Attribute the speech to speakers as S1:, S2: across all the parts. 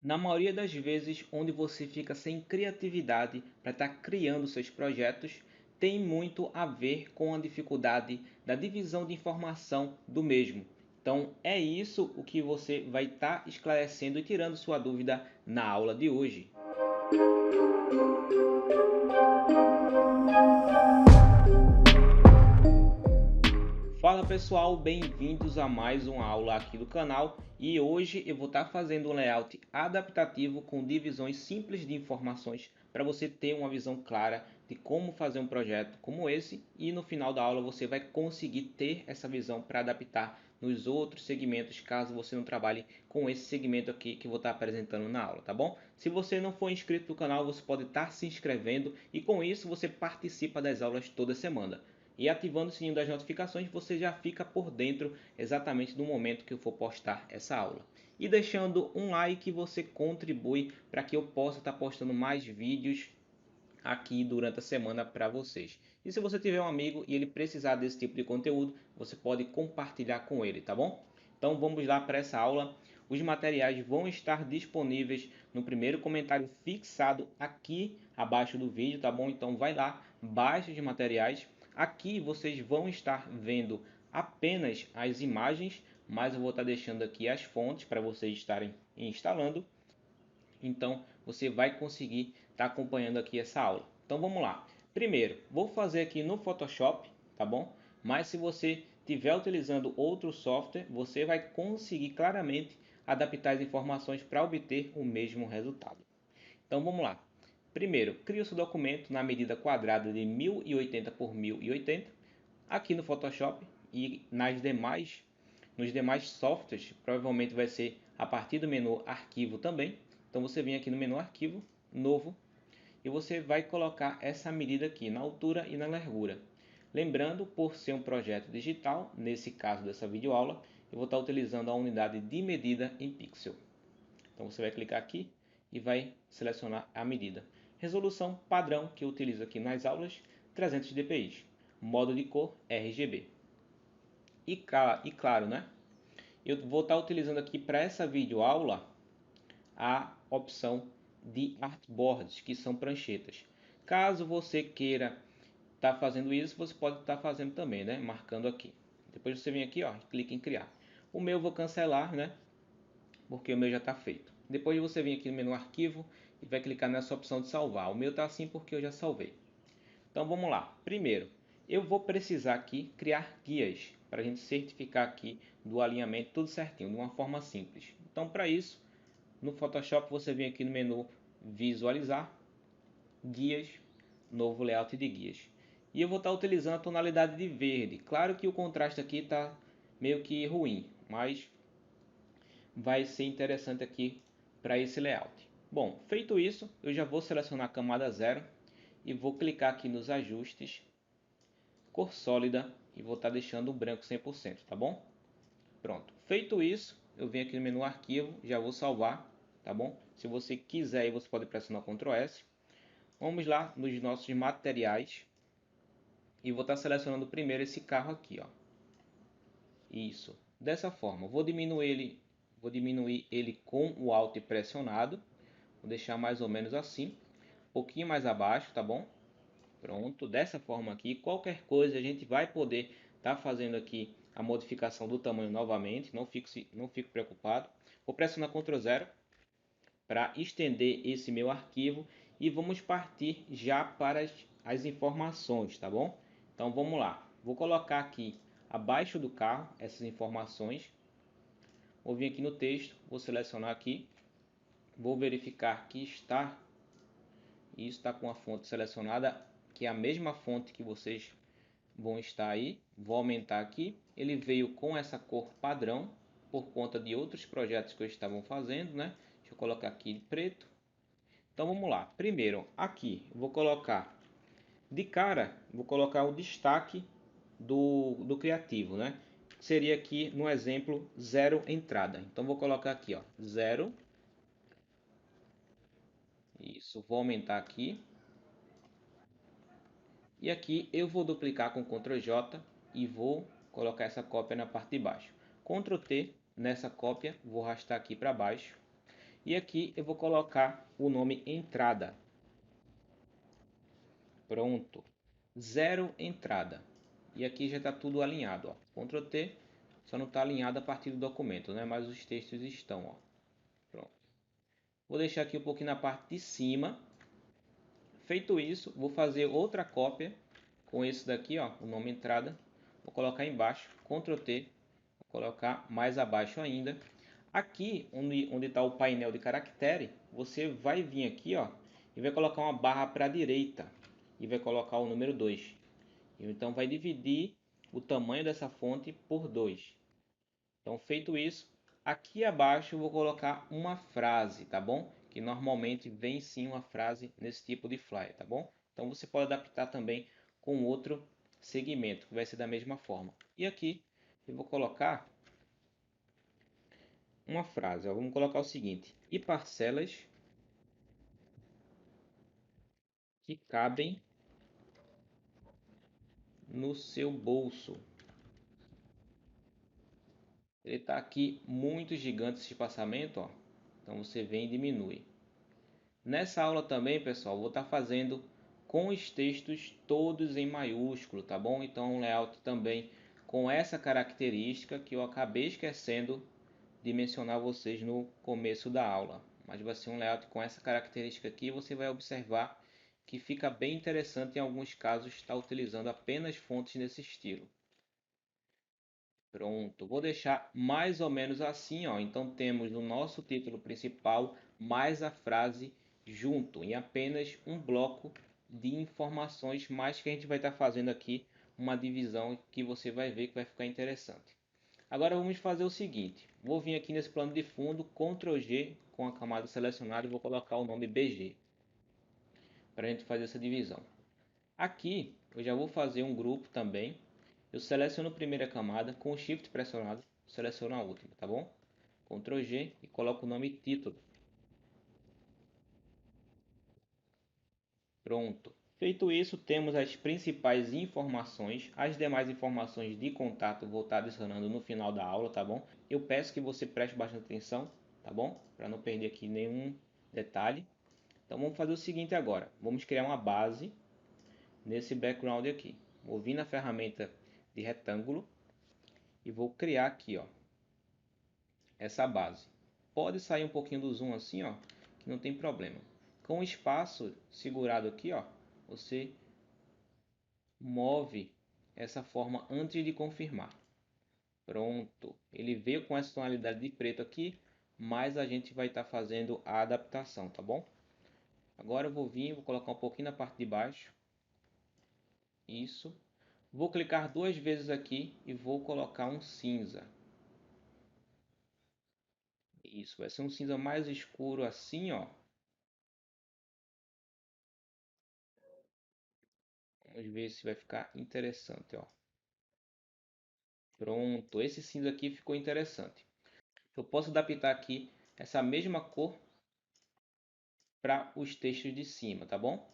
S1: Na maioria das vezes, onde você fica sem criatividade para estar criando seus projetos, tem muito a ver com a dificuldade da divisão de informação do mesmo. Então, é isso o que você vai estar esclarecendo e tirando sua dúvida na aula de hoje. Fala pessoal, bem-vindos a mais uma aula aqui do canal e hoje eu vou estar fazendo um layout adaptativo com divisões simples de informações para você ter uma visão clara de como fazer um projeto como esse e no final da aula você vai conseguir ter essa visão para adaptar nos outros segmentos caso você não trabalhe com esse segmento aqui que eu vou estar apresentando na aula, tá bom? Se você não for inscrito no canal, você pode estar se inscrevendo e com isso você participa das aulas toda semana. E ativando o sininho das notificações, você já fica por dentro exatamente do momento que eu for postar essa aula. E deixando um like, você contribui para que eu possa estar postando mais vídeos aqui durante a semana para vocês. E se você tiver um amigo e ele precisar desse tipo de conteúdo, você pode compartilhar com ele, tá bom? Então vamos lá para essa aula. Os materiais vão estar disponíveis no primeiro comentário fixado aqui abaixo do vídeo, tá bom? Então vai lá, baixe os materiais. Aqui vocês vão estar vendo apenas as imagens, mas eu vou estar deixando aqui as fontes para vocês estarem instalando. Então você vai conseguir estar acompanhando aqui essa aula. Então vamos lá. Primeiro, vou fazer aqui no Photoshop, tá bom? Mas se você estiver utilizando outro software, você vai conseguir claramente adaptar as informações para obter o mesmo resultado. Então vamos lá. Primeiro, crie o seu documento na medida quadrada de 1080 por 1080 aqui no Photoshop e nos demais softwares, provavelmente vai ser a partir do menu Arquivo também. Então você vem aqui no menu Arquivo, Novo, e você vai colocar essa medida aqui na altura e na largura. Lembrando, por ser um projeto digital, nesse caso dessa videoaula, eu vou estar utilizando a unidade de medida em pixel. Então você vai clicar aqui e vai selecionar a medida. Resolução padrão que eu utilizo aqui nas aulas, 300 dpi. Modo de cor RGB. E claro, né? Eu vou estar utilizando aqui para essa videoaula a opção de artboards, que são pranchetas. Caso você queira estar fazendo isso, você pode estar fazendo também, né? Marcando aqui. Depois você vem aqui, ó, clica em criar. O meu eu vou cancelar, né? Porque o meu já está feito. Depois você vem aqui no menu arquivo e vai clicar nessa opção de salvar. O meu está assim porque eu já salvei. Então vamos lá. Primeiro, eu vou precisar aqui criar guias para a gente certificar aqui do alinhamento tudo certinho, de uma forma simples. Então para isso, no Photoshop você vem aqui no menu visualizar, guias, novo layout de guias. E eu vou estar utilizando a tonalidade de verde. Claro que o contraste aqui está meio que ruim, mas vai ser interessante aqui para esse layout. Bom, feito isso, eu já vou selecionar a camada 0 e vou clicar aqui nos ajustes, cor sólida e vou estar deixando o branco 100%, tá bom? Pronto, feito isso, eu venho aqui no menu arquivo, já vou salvar, tá bom? Se você quiser, você pode pressionar Ctrl S. Vamos lá nos nossos materiais e vou estar selecionando primeiro esse carro aqui, ó. Isso, dessa forma, vou diminuir ele com o Alt pressionado. Vou deixar mais ou menos assim, um pouquinho mais abaixo, tá bom? Pronto, dessa forma aqui, qualquer coisa a gente vai poder estar fazendo aqui a modificação do tamanho novamente, não fique preocupado. Vou pressionar Ctrl 0 para estender esse meu arquivo e vamos partir já para as informações, tá bom? Então vamos lá, vou colocar aqui abaixo do carro essas informações, vou vir aqui no texto, vou selecionar aqui, vou verificar que está com a fonte selecionada, que é a mesma fonte que vocês vão estar aí. Vou aumentar aqui. Ele veio com essa cor padrão por conta de outros projetos que eu estava fazendo, né? Deixa eu colocar aqui preto. Então vamos lá. Primeiro, aqui vou colocar de cara, vou colocar o destaque do criativo, né? Seria aqui no exemplo zero entrada. Então vou colocar aqui, ó, zero. Isso, vou aumentar aqui. E aqui eu vou duplicar com Ctrl J e vou colocar essa cópia na parte de baixo. Ctrl T nessa cópia, vou arrastar aqui para baixo. E aqui eu vou colocar o nome entrada. Pronto. Zero entrada. E aqui já está tudo alinhado, ó. Ctrl T, só não está alinhado a partir do documento, né? Mas os textos estão, ó. Pronto. Vou deixar aqui um pouquinho na parte de cima. Feito isso, vou fazer outra cópia com esse daqui, ó, o nome entrada. Vou colocar embaixo, Ctrl T, vou colocar mais abaixo ainda. Aqui, onde está o painel de caractere, você vai vir aqui, ó, e vai colocar uma barra para a direita e vai colocar o número 2. Então vai dividir o tamanho dessa fonte por 2. Então, feito isso, aqui abaixo eu vou colocar uma frase, tá bom? Que normalmente vem sim uma frase nesse tipo de flyer, tá bom? Então você pode adaptar também com outro segmento, que vai ser da mesma forma. E aqui eu vou colocar uma frase, ó. Vamos colocar o seguinte: e parcelas que cabem no seu bolso. Ele está aqui muito gigante esse espaçamento, ó. Então você vem e diminui. Nessa aula também, pessoal, vou estar fazendo com os textos todos em maiúsculo, tá bom? Então um layout também com essa característica que eu acabei esquecendo de mencionar a vocês no começo da aula. Mas vai ser um layout com essa característica aqui, você vai observar que fica bem interessante em alguns casos estar utilizando apenas fontes nesse estilo. Pronto, vou deixar mais ou menos assim, ó. Então temos no nosso título principal mais a frase junto, em apenas um bloco de informações, mais que a gente vai estar fazendo aqui uma divisão que você vai ver que vai ficar interessante. Agora vamos fazer o seguinte, vou vir aqui nesse plano de fundo, Ctrl G com a camada selecionada e vou colocar o nome BG, para a gente fazer essa divisão. Aqui eu já vou fazer um grupo também. Eu seleciono a primeira camada com o Shift pressionado, seleciono a última, tá bom? Ctrl G e coloco o nome título. Pronto. Feito isso, temos as principais informações. As demais informações de contato vou estar adicionando no final da aula, tá bom? Eu peço que você preste bastante atenção, tá bom? Para não perder aqui nenhum detalhe. Então vamos fazer o seguinte agora. Vamos criar uma base nesse background aqui. Vou vir na ferramenta de retângulo e vou criar aqui, ó, essa base. Pode sair um pouquinho do zoom assim, ó, que não tem problema. Com o espaço segurado aqui, ó, você move essa forma antes de confirmar. Pronto. Ele veio com essa tonalidade de preto aqui, mas a gente vai estar fazendo a adaptação, tá bom? Agora eu vou vir, vou colocar um pouquinho na parte de baixo. Isso. Vou clicar duas vezes aqui e vou colocar um cinza. Isso, vai ser um cinza mais escuro assim, ó. Vamos ver se vai ficar interessante, ó. Pronto, esse cinza aqui ficou interessante. Eu posso adaptar aqui essa mesma cor para os textos de cima, tá bom?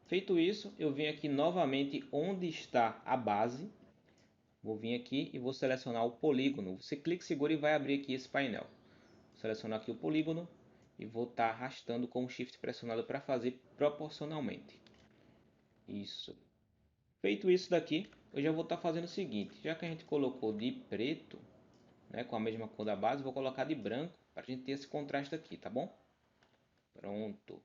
S1: Feito isso, eu venho aqui novamente onde está a base. Vou vir aqui e vou selecionar o polígono. Você clica, segura e vai abrir aqui esse painel. Vou selecionar aqui o polígono e vou estar arrastando com o Shift pressionado para fazer proporcionalmente. Isso. Feito isso daqui, eu já vou estar fazendo o seguinte. Já que a gente colocou de preto, né, com a mesma cor da base, vou colocar de branco para a gente ter esse contraste aqui, tá bom? Pronto.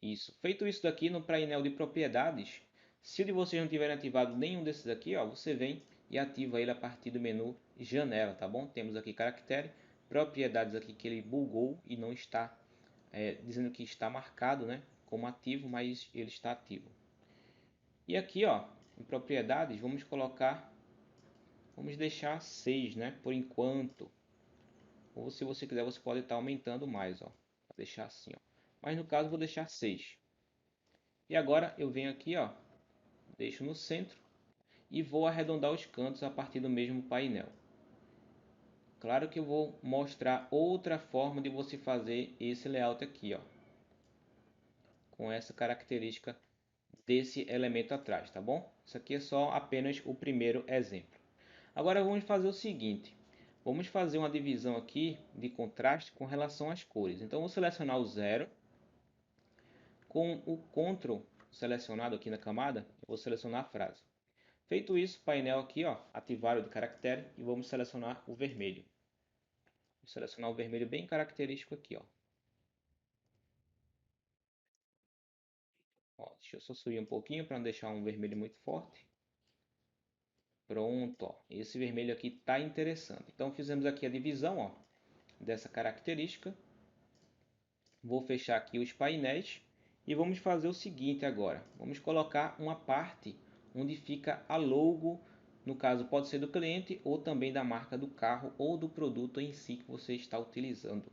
S1: Isso. Feito isso daqui no painel de propriedades, se o de vocês não tiverem ativado nenhum desses aqui, ó, você vem e ativa ele a partir do menu janela, tá bom? Temos aqui caractere, propriedades aqui que ele bugou e não está dizendo que está marcado, né, como ativo, mas ele está ativo. E aqui, ó, em propriedades, vamos deixar 6, né, por enquanto. Ou se você quiser, você pode estar aumentando mais, ó, vou deixar assim, ó. Mas no caso, vou deixar 6. E agora eu venho aqui, ó, deixo no centro e vou arredondar os cantos a partir do mesmo painel. Claro que eu vou mostrar outra forma de você fazer esse layout aqui, ó, com essa característica desse elemento atrás, tá bom? Isso aqui é só apenas o primeiro exemplo. Agora vamos fazer o seguinte. Vamos fazer uma divisão aqui de contraste com relação às cores. Então, vou selecionar o 0. Com o Ctrl selecionado aqui na camada, eu vou selecionar a frase. Feito isso, painel aqui, ó, ativar o de caractere e vamos selecionar o vermelho. Vou selecionar o vermelho bem característico aqui, ó. Ó, deixa eu só subir um pouquinho para não deixar um vermelho muito forte. Pronto, ó. Esse vermelho aqui está interessante. Então fizemos aqui a divisão, ó, dessa característica. Vou fechar aqui os painéis e vamos fazer o seguinte agora. Vamos colocar uma parte onde fica a logo, no caso pode ser do cliente ou também da marca do carro ou do produto em si que você está utilizando.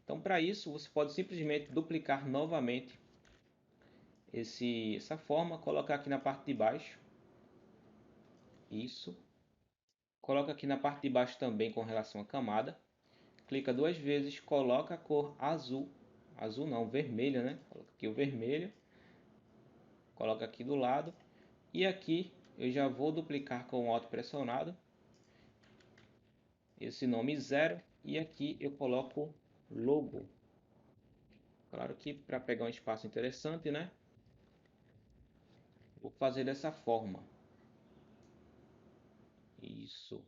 S1: Então para isso você pode simplesmente duplicar novamente essa forma, colocar aqui na parte de baixo. Isso. Coloca aqui na parte de baixo também com relação à camada. Clica duas vezes, coloca a cor azul. Azul não, vermelha, né? Coloca aqui o vermelho. Coloca aqui do lado. E aqui eu já vou duplicar com o Alt pressionado. Esse nome 0. E aqui eu coloco logo. Claro que para pegar um espaço interessante, né? Vou fazer dessa forma. Isso.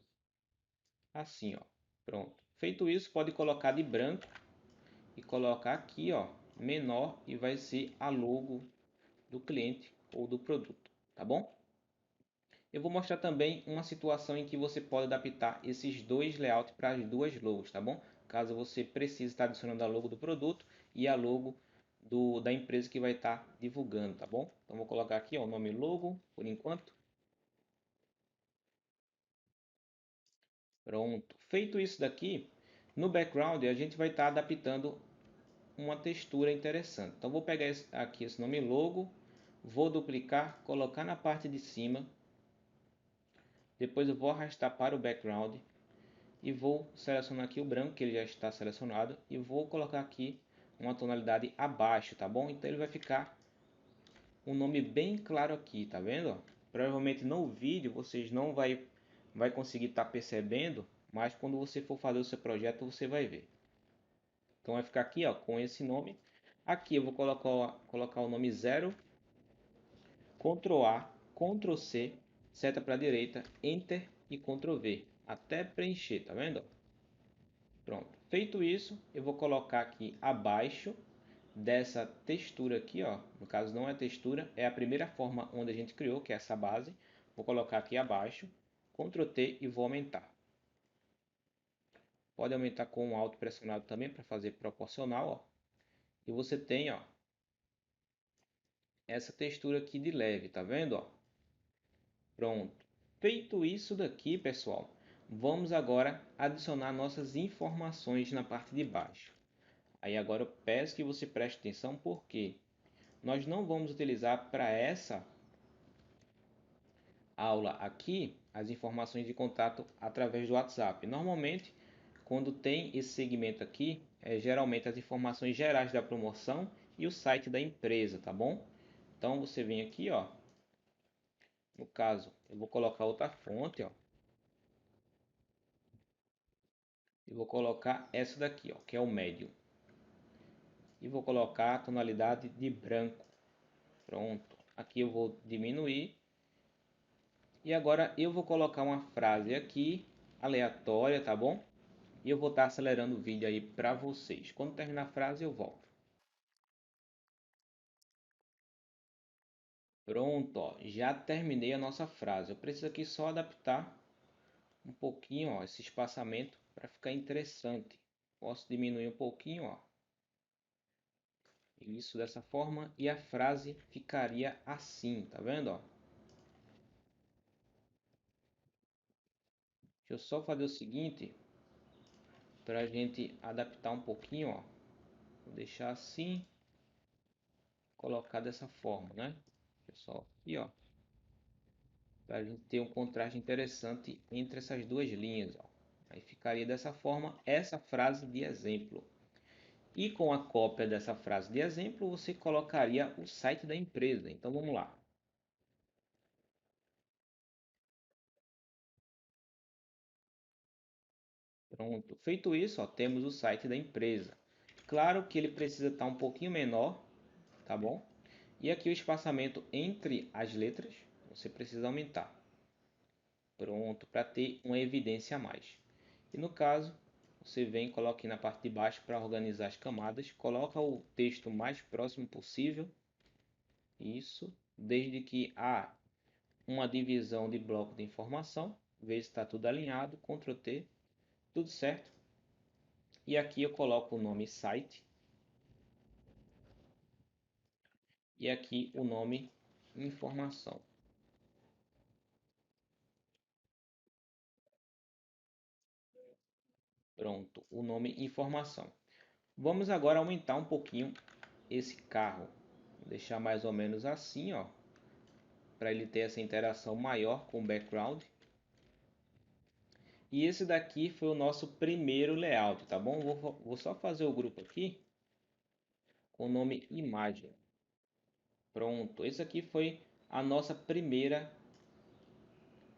S1: Assim, ó. Pronto. Feito isso, pode colocar de branco e colocar aqui, ó, menor e vai ser a logo do cliente ou do produto, tá bom? Eu vou mostrar também uma situação em que você pode adaptar esses dois layouts para as duas logos, tá bom? Caso você precise estar adicionando a logo do produto e a logo da empresa que vai estar divulgando, tá bom? Então vou colocar aqui, ó, o nome logo por enquanto. Pronto. Feito isso daqui, no background a gente vai estar adaptando uma textura interessante. Então vou pegar aqui esse nome logo, vou duplicar, colocar na parte de cima, depois eu vou arrastar para o background e vou selecionar aqui o branco, que ele já está selecionado, e vou colocar aqui uma tonalidade abaixo, tá bom? Então ele vai ficar um nome bem claro aqui, tá vendo? Provavelmente no vídeo vocês não vai conseguir estar percebendo, mas quando você for fazer o seu projeto você vai ver. Então vai ficar aqui, ó, com esse nome. Aqui eu vou colocar o nome 0, Ctrl A, Ctrl C, seta para a direita, Enter e Ctrl V, até preencher, tá vendo? Pronto. Feito isso, eu vou colocar aqui abaixo dessa textura aqui, ó. No caso não é textura, é a primeira forma onde a gente criou, que é essa base. Vou colocar aqui abaixo, Ctrl T e vou aumentar. Pode aumentar com o Alt pressionado também para fazer proporcional, ó. E você tem, ó, essa textura aqui de leve, tá vendo, ó? Pronto. Feito isso daqui, pessoal, vamos agora adicionar nossas informações na parte de baixo. Aí agora eu peço que você preste atenção porque nós não vamos utilizar para essa aula aqui as informações de contato através do WhatsApp. Normalmente, quando tem esse segmento aqui, geralmente as informações gerais da promoção e o site da empresa, tá bom? Então você vem aqui, ó. No caso, eu vou colocar outra fonte, ó. E vou colocar essa daqui, ó, que é o médio. E vou colocar a tonalidade de branco. Pronto. Aqui eu vou diminuir. E agora eu vou colocar uma frase aqui, aleatória, tá bom? E eu vou estar acelerando o vídeo aí para vocês. Quando terminar a frase eu volto. Pronto, ó, já terminei a nossa frase. Eu preciso aqui só adaptar um pouquinho, ó, esse espaçamento para ficar interessante. Posso diminuir um pouquinho, ó. Isso dessa forma e a frase ficaria assim, tá vendo, ó? Deixa eu só fazer o seguinte para a gente adaptar um pouquinho, ó. Vou deixar assim, colocar dessa forma, né? Pessoal, aqui, ó, para a gente ter um contraste interessante entre essas duas linhas, ó. Aí ficaria dessa forma essa frase de exemplo. E com a cópia dessa frase de exemplo, você colocaria o site da empresa. Então vamos lá. Pronto. Feito isso, ó, temos o site da empresa. Claro que ele precisa estar um pouquinho menor, tá bom? E aqui o espaçamento entre as letras, você precisa aumentar. Pronto, para ter uma evidência a mais. E no caso, você vem e coloca aqui na parte de baixo para organizar as camadas. Coloca o texto mais próximo possível. Isso, desde que há uma divisão de bloco de informação. Veja se está tudo alinhado. Ctrl T, tudo certo. E aqui eu coloco o nome site. E aqui o nome informação. Pronto, o nome informação. Vamos agora aumentar um pouquinho esse carro. Vou deixar mais ou menos assim, ó, para ele ter essa interação maior com o background. E esse daqui foi o nosso primeiro layout, tá bom? Vou só fazer o grupo aqui com o nome imagem. Pronto, esse aqui foi a nossa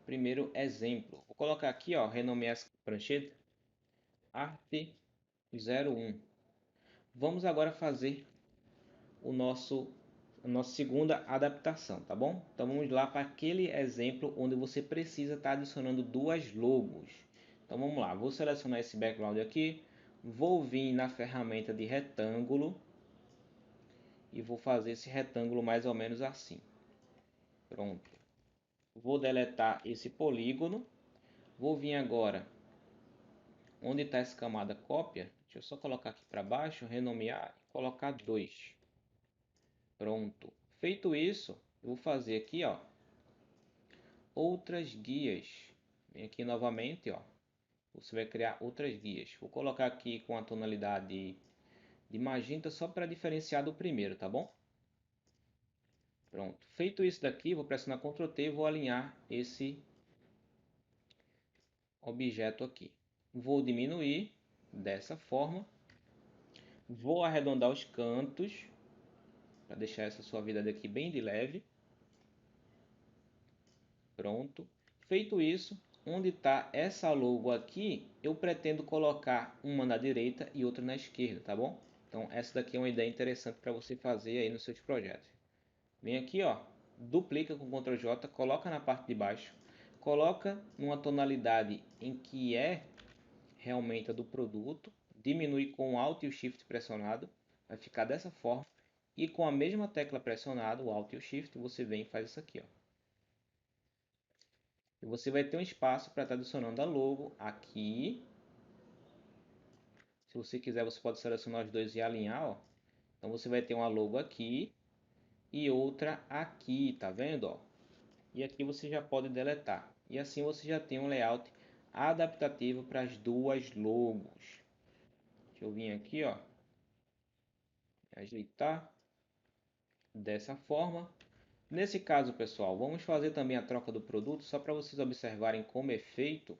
S1: primeiro exemplo. Vou colocar aqui, ó, renomear essa prancheta arte 01. Vamos agora fazer o a nossa segunda adaptação, tá bom? Então vamos lá para aquele exemplo onde você precisa estar adicionando duas logos. Então vamos lá, vou selecionar esse background aqui, vou vir na ferramenta de retângulo e vou fazer esse retângulo mais ou menos assim. Pronto. Vou deletar esse polígono, vou vir agora onde está essa camada cópia, deixa eu só colocar aqui para baixo, renomear e colocar 2. Pronto. Feito isso, eu vou fazer aqui, ó, outras guias. Vem aqui novamente, ó. Você vai criar outras guias. Vou colocar aqui com a tonalidade de magenta só para diferenciar do primeiro, tá bom? Pronto. Feito isso daqui, vou pressionar Ctrl T e vou alinhar esse objeto aqui. Vou diminuir dessa forma. Vou arredondar os cantos para deixar essa suavidade aqui bem de leve. Pronto. Feito isso, onde está essa logo aqui, eu pretendo colocar uma na direita e outra na esquerda, tá bom? Então essa daqui é uma ideia interessante para você fazer aí nos seus projetos. Vem aqui, ó, duplica com Ctrl J, coloca na parte de baixo, coloca uma tonalidade em que é realmente a do produto, diminui com o Alt e o Shift pressionado, vai ficar dessa forma, e com a mesma tecla pressionada, o Alt e o Shift, você vem e faz isso aqui, ó. E você vai ter um espaço para estar adicionando a logo aqui. Se você quiser, você pode selecionar os dois e alinhar, ó. Então você vai ter uma logo aqui e outra aqui, tá vendo, ó? E aqui você já pode deletar. E assim você já tem um layout adaptativo para as duas logos. Deixa eu vir aqui, ó, ajeitar dessa forma. Nesse caso, pessoal, vamos fazer também a troca do produto, só para vocês observarem como é feito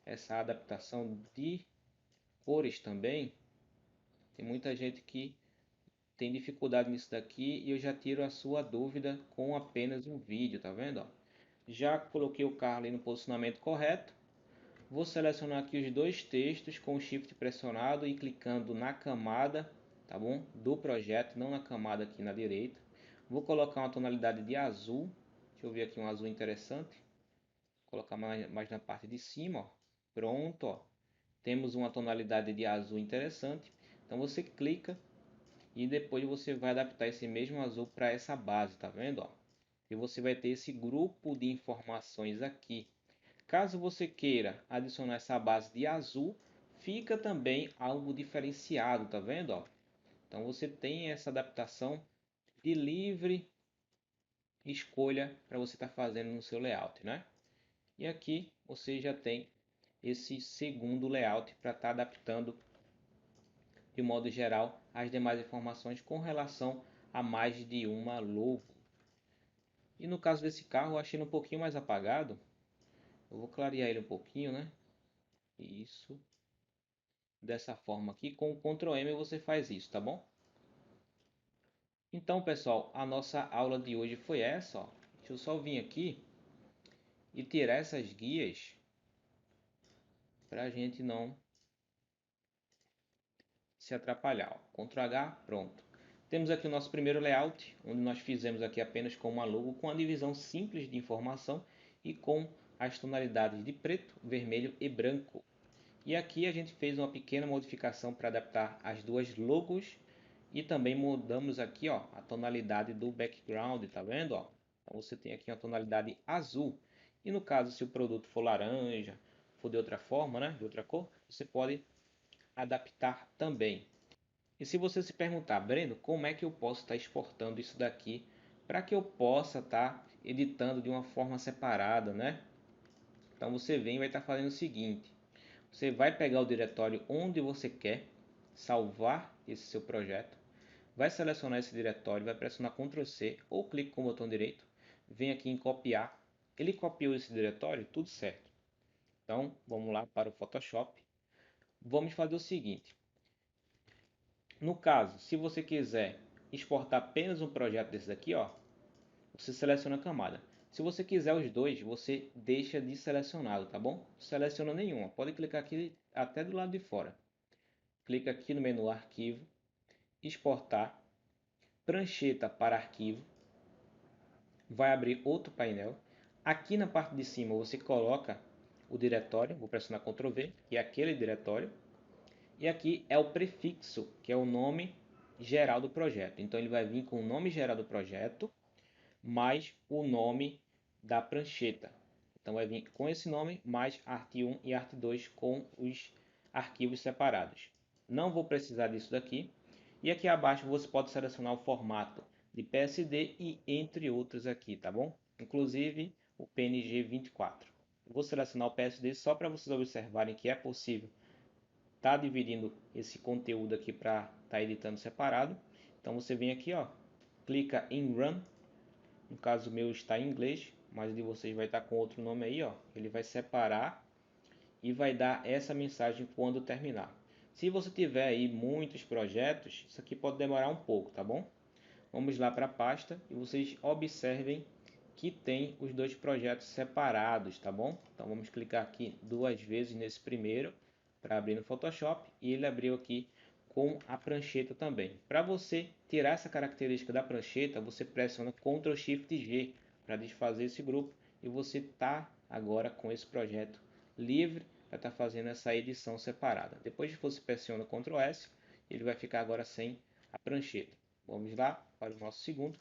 S1: essa adaptação de cores também. Tem muita gente que tem dificuldade nisso daqui e eu já tiro a sua dúvida com apenas um vídeo, tá vendo? Ó? Já coloquei o carro ali no posicionamento correto. Vou selecionar aqui os dois textos com o Shift pressionado e clicando na camada, tá bom? Do projeto, não na camada aqui na direita. Vou colocar uma tonalidade de azul. Deixa eu ver aqui um azul interessante. Vou colocar mais na parte de cima, ó. Pronto, ó. Temos uma tonalidade de azul interessante. Então você clica e depois você vai adaptar esse mesmo azul para essa base, tá vendo? Ó? E você vai ter esse grupo de informações aqui. Caso você queira adicionar essa base de azul, fica também algo diferenciado, tá vendo? Ó? Então você tem essa adaptação de livre escolha para você estar fazendo no seu layout, né? E aqui você já tem esse segundo layout para estar adaptando de modo geral as demais informações com relação a mais de uma logo. E no caso desse carro eu achei ele um pouquinho mais apagado. Eu vou clarear ele um pouquinho, né? Isso. Dessa forma aqui, com o Ctrl M você faz isso, tá bom? Então, pessoal, a nossa aula de hoje foi essa, ó. Deixa eu só vir aqui e tirar essas guias para a gente não se atrapalhar. Ó. Ctrl H, pronto. Temos aqui o nosso primeiro layout, onde nós fizemos aqui apenas com uma logo, com a divisão simples de informação e com as tonalidades de preto, vermelho e branco. E aqui a gente fez uma pequena modificação para adaptar as duas logos e também mudamos aqui, ó, a tonalidade do background, tá vendo? Ó? Então você tem aqui uma tonalidade azul. E no caso, se o produto for laranja, for de outra forma, né, de outra cor, você pode adaptar também. E se você se perguntar, Breno, como é que eu posso estar exportando isso daqui para que eu possa estar editando de uma forma separada, né? Então você vem e vai estar fazendo o seguinte: você vai pegar o diretório onde você quer salvar esse seu projeto, vai selecionar esse diretório, vai pressionar Ctrl C ou clique com o botão direito, vem aqui em copiar. Ele copiou esse diretório, tudo certo. Então vamos lá para o Photoshop. Vamos fazer o seguinte: no caso, se você quiser exportar apenas um projeto desse daqui, ó, você seleciona a camada. Se você quiser os dois, você deixa de selecionado, tá bom? Seleciona nenhuma. Pode clicar aqui até do lado de fora. Clica aqui no menu Arquivo, Exportar, Prancheta para arquivo. Vai abrir outro painel. Aqui na parte de cima você coloca o diretório. Vou pressionar Ctrl V, que é aquele diretório. E aqui é o prefixo, que é o nome geral do projeto. Então ele vai vir com o nome geral do projeto, mais o nome da prancheta. Então vai vir com esse nome, mais art1 e art2 com os arquivos separados. Não vou precisar disso daqui. E aqui abaixo você pode selecionar o formato de PSD e entre outros aqui, tá bom? Inclusive o PNG 24. Vou selecionar o PSD só para vocês observarem que é possível tá dividindo esse conteúdo aqui para estar editando separado. Então você vem aqui, ó, clica em Run. No caso meu está em inglês, mas o de vocês vai estar com outro nome aí, ó. Ele vai separar e vai dar essa mensagem quando terminar. Se você tiver aí muitos projetos, isso aqui pode demorar um pouco, tá bom? Vamos lá para a pasta e vocês observem que tem os dois projetos separados, tá bom? Então vamos clicar aqui duas vezes nesse primeiro para abrir no Photoshop e ele abriu aqui com a prancheta também. Para você tirar essa característica da prancheta, você pressiona Ctrl Shift G para desfazer esse grupo e você está agora com esse projeto livre para estar fazendo essa edição separada. Depois que você pressiona Ctrl S, ele vai ficar agora sem a prancheta. Vamos lá para o nosso segundo.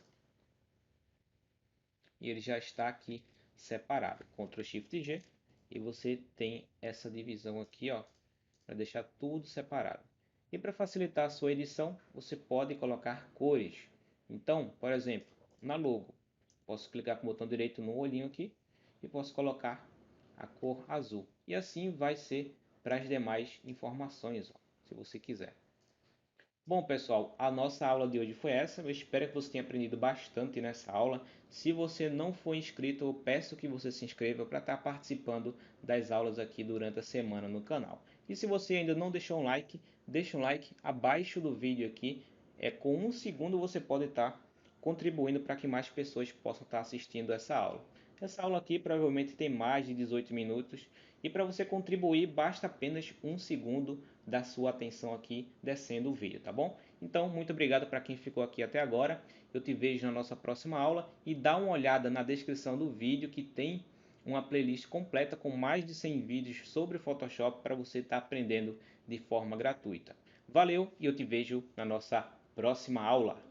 S1: E ele já está aqui separado. Ctrl Shift G e você tem essa divisão aqui, ó, para deixar tudo separado. E para facilitar a sua edição, você pode colocar cores. Então, por exemplo, na logo, posso clicar com o botão direito no olhinho aqui e posso colocar a cor azul. E assim vai ser para as demais informações, ó, se você quiser. Bom, pessoal, a nossa aula de hoje foi essa. Eu espero que você tenha aprendido bastante nessa aula. Se você não for inscrito, eu peço que você se inscreva para estar participando das aulas aqui durante a semana no canal. E se você ainda não deixou um like, deixa um like abaixo do vídeo aqui. Com um segundo você pode estar contribuindo para que mais pessoas possam estar assistindo essa aula. Essa aula aqui provavelmente tem mais de 18 minutos e para você contribuir basta apenas um segundo da sua atenção aqui descendo o vídeo, tá bom? Então, muito obrigado para quem ficou aqui até agora. Eu te vejo na nossa próxima aula e dá uma olhada na descrição do vídeo que tem uma playlist completa com mais de 100 vídeos sobre Photoshop para você estar aprendendo de forma gratuita. Valeu e eu te vejo na nossa próxima aula.